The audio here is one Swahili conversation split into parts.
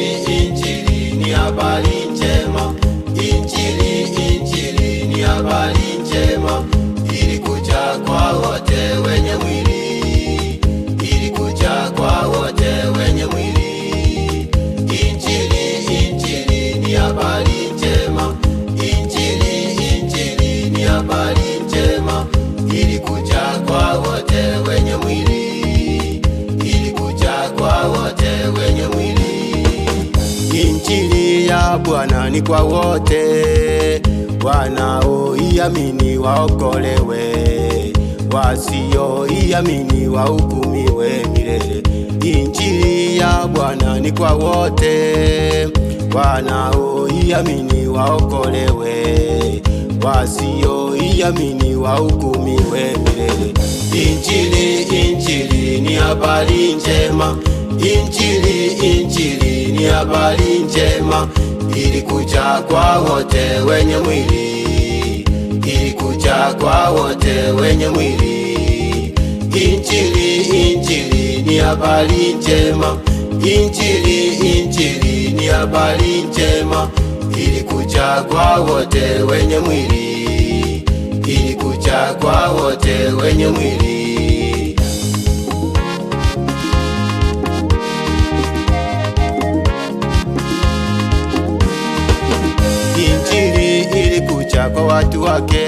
Injili ni habari njema. Injili ni habari njema. Ilikuja kwa wote wenye mwili. Ilikuja kwa wote wenye mwili. Injili ni habari njema. Injili ni habari njema. Ilikuja kwa wote wenye mwili. Ilikuja kwa wote wenye mwili. Injili ya Bwana ni kwa wote wanaoiamini waokolewe, wasioiamini wahukumiwe milele. Injili ya Bwana ni kwa wote wanaoiamini waokolewe, wasioiamini wahukumiwe milele. Injili ni habari njema. Injili ni habari njema. Ilikuja kwa wote wenye mwili. Ilikuja kwa wote wenye mwili. Injili ni habari njema. Injili ni habari njema. Ilikuja kwa wote wenye mwili. Ilikuja kwa wote wenye mwili. Injili ilikuja kwa watu wake,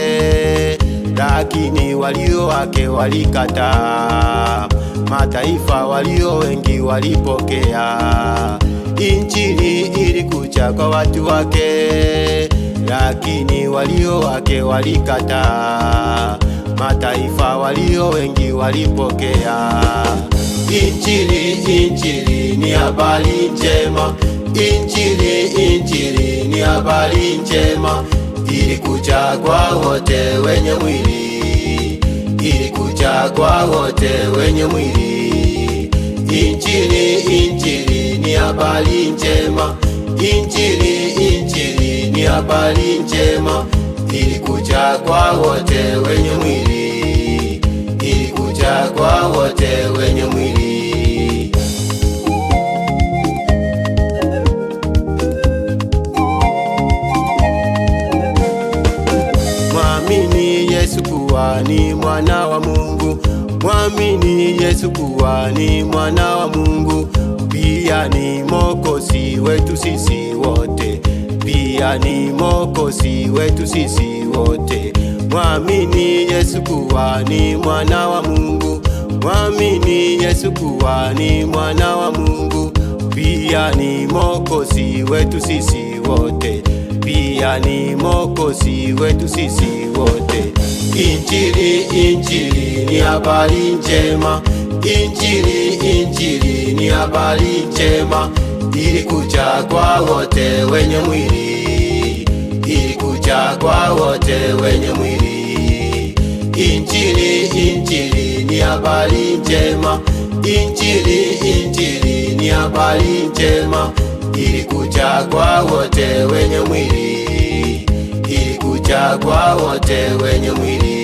lakini walio wake walikataa. Mataifa walio wengi walipokea. Injili ilikuja kwa watu wake, lakini walio wake walikataa. Mataifa walio wengi walipokea. Injili ni habari njema. Injili ni habari njema. Ilikuja kwa wote wenye mwili. Ilikuja kwa wote wenye mwili. Injili ni habari njema. Injili ni habari njema. Ilikuja kwa wote wenye mwili. Ilikuja kwa wote wenye mwili. Mwamini Yesu kuwa ni mwana wa Mungu. Mwamini Yesu kuwa ni mwana wa Mungu. Pia ni Mwokozi wetu sisi wote. Pia ni Mwokozi wetu sisi wote. Mwamini Yesu kuwa ni mwana wa Mungu. Mwamini Yesu kuwa ni mwana wa Mungu. Pia ni Mwokozi wetu sisi wote. Pia ni Mwokozi wetu sisi wote. Injili ni habari njema. Injili ni habari njema. Ilikuja kwa wote wenye mwili. Ilikuja kwa wote wenye mwili. Injili ni habari njema. Injili ni habari njema. Ilikuja kwa wote wenye mwili. Ilikuja kwa wote wenye mwili.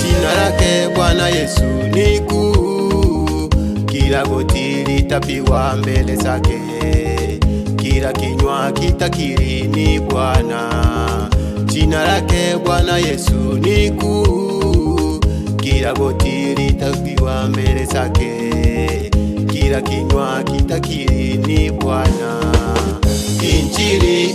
Jina lake Bwana Yesu ni kuu. Kila goti litapigwa mbele zake. Kila kinywa kitakiri ni Bwana. Jina lake Bwana Yesu ni kuu. Kila goti litapigwa mbele zake. Kila kinywa kitakiri ni Bwana. Injili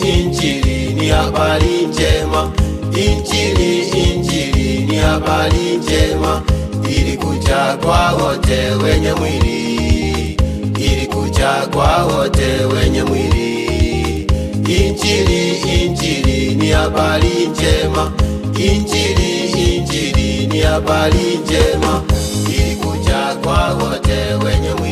ni habari njema. Injili ni habari njema. Ilikuja kwa wote wenye mwili. Ilikuja kwa wote wenye mwili. Injili ni habari njema. Injili ni habari njema. Ilikuja kwa wote wenye mwili.